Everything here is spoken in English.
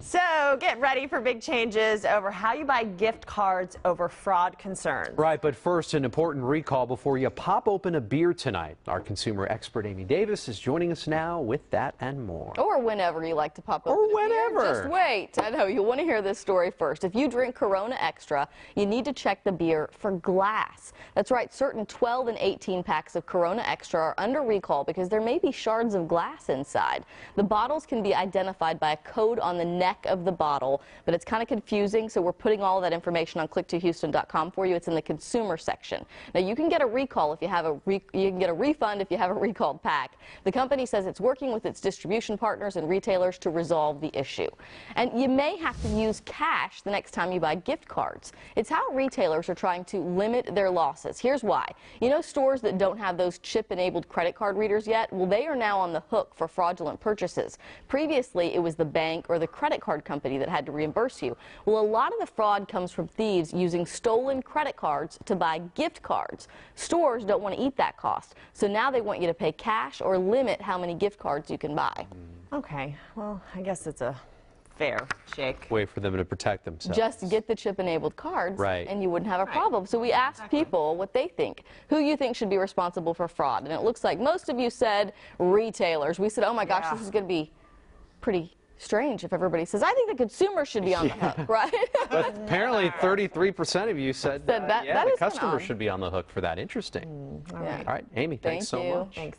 So get ready for big changes over how you buy gift cards over fraud concerns. Right, but first, an important recall before you pop open a beer tonight. Our consumer expert Amy Davis is joining us now with that and more. Or whenever you like to pop open Or a beer. whenever. Just wait. I know you'll want to hear this story first. If you drink Corona Extra, you need to check the beer for glass. That's right, certain 12 and 18 packs of Corona Extra are under recall because there may be shards of glass inside. The bottles can be identified by a code on the neck of the bottle, but it's kind of confusing, so we're putting all of that information on click2houston.com for you. It's in the consumer section. Now you can get a recall if you have you can get a refund if you have a recalled pack. The company says it's working with its distribution partners and retailers to resolve the issue. And you may have to use cash the next time you buy gift cards. It's how retailers are trying to limit their losses. Here's why. You know, stores that don't have those chip-enabled credit card readers yet, well, they are now on the hook for fraudulent purchases. Previously, it was the bank or the credit card company that had to reimburse you. Well, a lot of the fraud comes from thieves using stolen credit cards to buy gift cards. Stores don't want to eat that cost, so now they want you to pay cash or limit how many gift cards you can buy. Okay, well, I guess it's a fair shake. Way for them to protect themselves. Just get the chip-enabled cards, right, and you wouldn't have a problem. So we asked people what they think, who you think should be responsible for fraud, and it looks like most of you said retailers. We said, oh my gosh, this is going to be pretty strange if everybody says, I think the consumer should be on the hook, right? But apparently 33% of you said that yeah, the is customer odd. should be on the hook for that. Interesting. All right. All right, Amy, thanks so much. Thanks.